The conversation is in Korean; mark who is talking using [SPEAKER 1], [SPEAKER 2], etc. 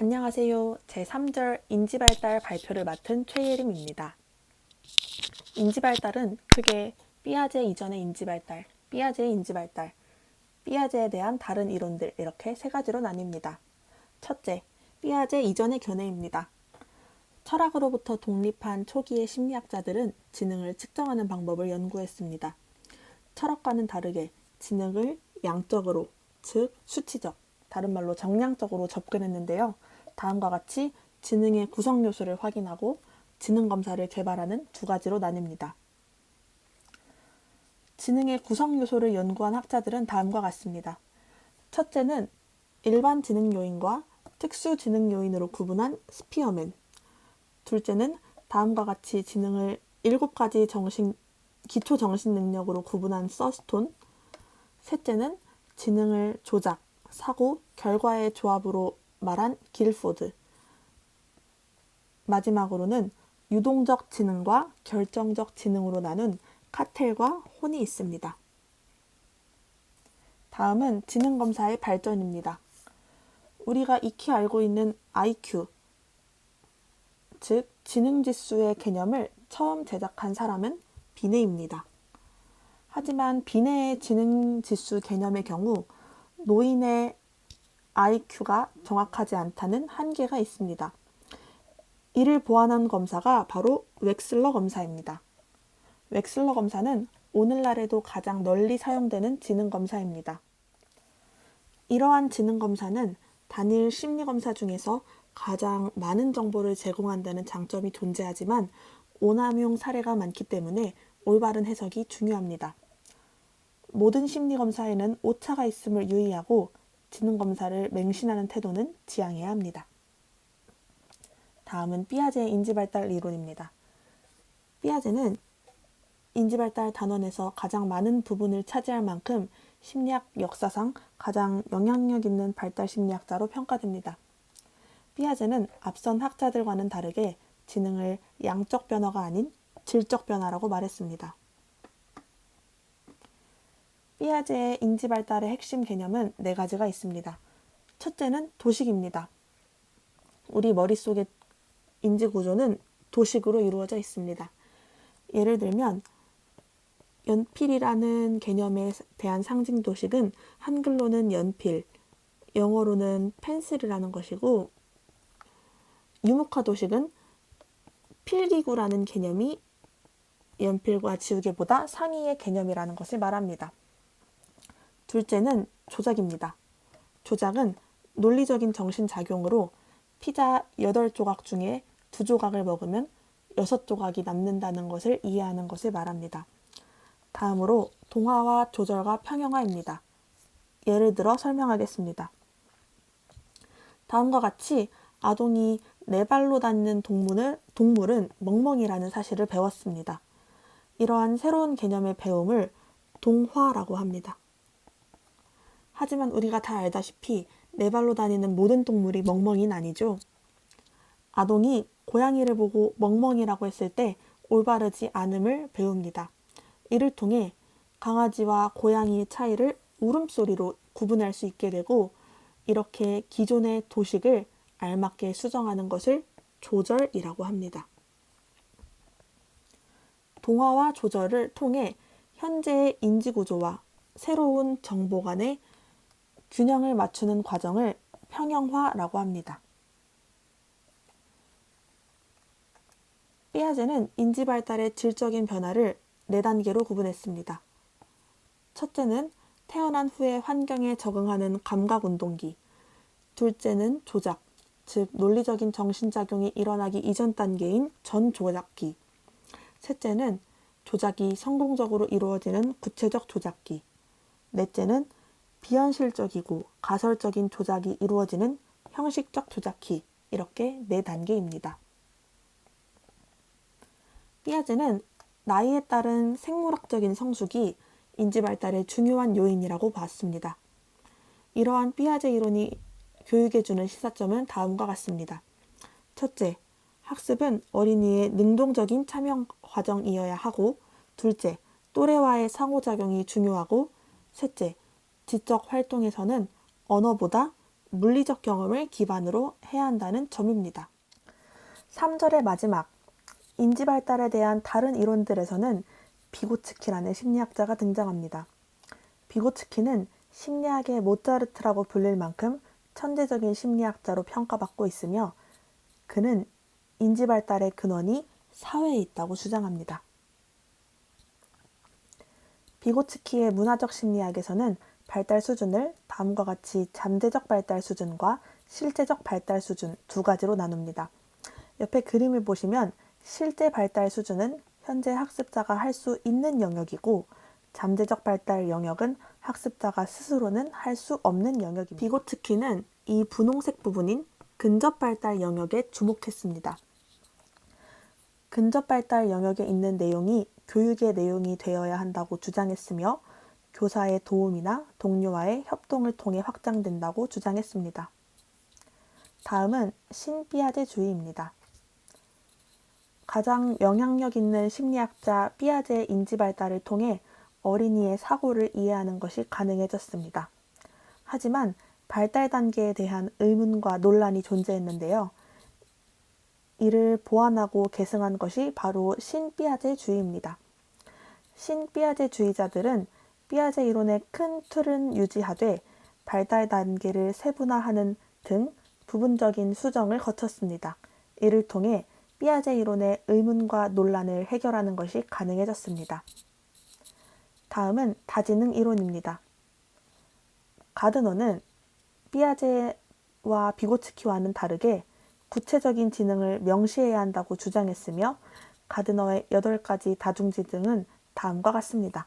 [SPEAKER 1] 안녕하세요. 제3절 인지발달 발표를 맡은 최예림입니다. 인지발달은 크게 삐아제 이전의 인지발달, 삐아제의 인지발달, 삐아제에 대한 다른 이론들 이렇게 세 가지로 나뉩니다. 첫째, 삐아제 이전의 견해입니다. 철학으로부터 독립한 초기의 심리학자들은 지능을 측정하는 방법을 연구했습니다. 철학과는 다르게 지능을 양적으로, 즉 수치적, 다른 말로 정량적으로 접근했는데요. 다음과 같이 지능의 구성 요소를 확인하고 지능 검사를 개발하는 두 가지로 나뉩니다. 지능의 구성 요소를 연구한 학자들은 다음과 같습니다. 첫째는 일반 지능 요인과 특수 지능 요인으로 구분한 스피어맨. 둘째는 다음과 같이 지능을 7가지 기초 정신 능력으로 구분한 서스톤. 셋째는 지능을 조작, 사고, 결과의 조합으로 말한 길포드. 마지막으로는 유동적 지능과 결정적 지능으로 나눈 카텔과 혼이 있습니다. 다음은 지능 검사의 발전입니다. 우리가 익히 알고 있는 IQ, 즉 지능지수의 개념을 처음 제작한 사람은 비네입니다. 하지만 비네의 지능지수 개념의 경우 노인의 IQ가 정확하지 않다는 한계가 있습니다. 이를 보완한 검사가 바로 웩슬러 검사입니다. 웩슬러 검사는 오늘날에도 가장 널리 사용되는 지능 검사입니다. 이러한 지능 검사는 단일 심리 검사 중에서 가장 많은 정보를 제공한다는 장점이 존재하지만 오남용 사례가 많기 때문에 올바른 해석이 중요합니다. 모든 심리 검사에는 오차가 있음을 유의하고 지능 검사를 맹신하는 태도는 지양해야 합니다. 다음은 삐아제의 인지발달 이론입니다. 삐아제는 인지발달 단원에서 가장 많은 부분을 차지할 만큼 심리학 역사상 가장 영향력 있는 발달 심리학자로 평가됩니다. 삐아제는 앞선 학자들과는 다르게 지능을 양적 변화가 아닌 질적 변화라고 말했습니다. 삐아제의 인지발달의 핵심 개념은 4가지가 있습니다. 첫째는 도식입니다. 우리 머릿속의 인지구조는 도식으로 이루어져 있습니다. 예를 들면 연필이라는 개념에 대한 상징 도식은 한글로는 연필, 영어로는 펜슬이라는 것이고 유목화 도식은 필기구라는 개념이 연필과 지우개보다 상위의 개념이라는 것을 말합니다. 둘째는 조작입니다. 조작은 논리적인 정신작용으로 피자 8조각 중에 2조각을 먹으면 6조각이 남는다는 것을 이해하는 것을 말합니다. 다음으로 동화와 조절과 평형화입니다. 예를 들어 설명하겠습니다. 다음과 같이 아동이 4발로 닿는 동물은 멍멍이라는 사실을 배웠습니다. 이러한 새로운 개념의 배움을 동화라고 합니다. 하지만 우리가 다 알다시피 4발로 다니는 모든 동물이 멍멍이는 아니죠. 아동이 고양이를 보고 멍멍이라고 했을 때 올바르지 않음을 배웁니다. 이를 통해 강아지와 고양이의 차이를 울음소리로 구분할 수 있게 되고 이렇게 기존의 도식을 알맞게 수정하는 것을 조절이라고 합니다. 동화와 조절을 통해 현재의 인지구조와 새로운 정보 간의 균형을 맞추는 과정을 평형화라고 합니다. 삐아제는 인지발달의 질적인 변화를 4단계로 구분했습니다. 첫째는 태어난 후에 환경에 적응하는 감각운동기, 둘째는 조작, 즉 논리적인 정신작용이 일어나기 이전 단계인 전조작기, 셋째는 조작이 성공적으로 이루어지는 구체적 조작기, 넷째는 비현실적이고 가설적인 조작이 이루어지는 형식적 조작기, 이렇게 4단계입니다. 삐아제는 나이에 따른 생물학적인 성숙이 인지발달의 중요한 요인이라고 봤습니다. 이러한 삐아제 이론이 교육에 주는 시사점은 다음과 같습니다. 첫째, 학습은 어린이의 능동적인 참여 과정이어야 하고, 둘째, 또래와의 상호작용이 중요하고, 셋째, 지적 활동에서는 언어보다 물리적 경험을 기반으로 해야 한다는 점입니다. 3절의 마지막, 인지 발달에 대한 다른 이론들에서는 비고츠키라는 심리학자가 등장합니다. 비고츠키는 심리학의 모차르트라고 불릴 만큼 천재적인 심리학자로 평가받고 있으며 그는 인지 발달의 근원이 사회에 있다고 주장합니다. 비고츠키의 문화적 심리학에서는 발달 수준을 다음과 같이 잠재적 발달 수준과 실제적 발달 수준 두 가지로 나눕니다. 옆에 그림을 보시면 실제 발달 수준은 현재 학습자가 할 수 있는 영역이고 잠재적 발달 영역은 학습자가 스스로는 할 수 없는 영역입니다. 비고츠키는 이 분홍색 부분인 근접 발달 영역에 주목했습니다. 근접 발달 영역에 있는 내용이 교육의 내용이 되어야 한다고 주장했으며 교사의 도움이나 동료와의 협동을 통해 확장된다고 주장했습니다. 다음은 신피아제주의입니다. 가장 영향력 있는 심리학자 피아제의 인지 발달을 통해 어린이의 사고를 이해하는 것이 가능해졌습니다. 하지만 발달 단계에 대한 의문과 논란이 존재했는데요. 이를 보완하고 계승한 것이 바로 신피아제주의입니다. 신피아제주의자들은 피아제 이론의 큰 틀은 유지하되 발달 단계를 세분화하는 등 부분적인 수정을 거쳤습니다. 이를 통해 피아제 이론의 의문과 논란을 해결하는 것이 가능해졌습니다. 다음은 다지능 이론입니다. 가드너는 피아제와 비고츠키와는 다르게 구체적인 지능을 명시해야 한다고 주장했으며 가드너의 8가지 다중지능은 다음과 같습니다.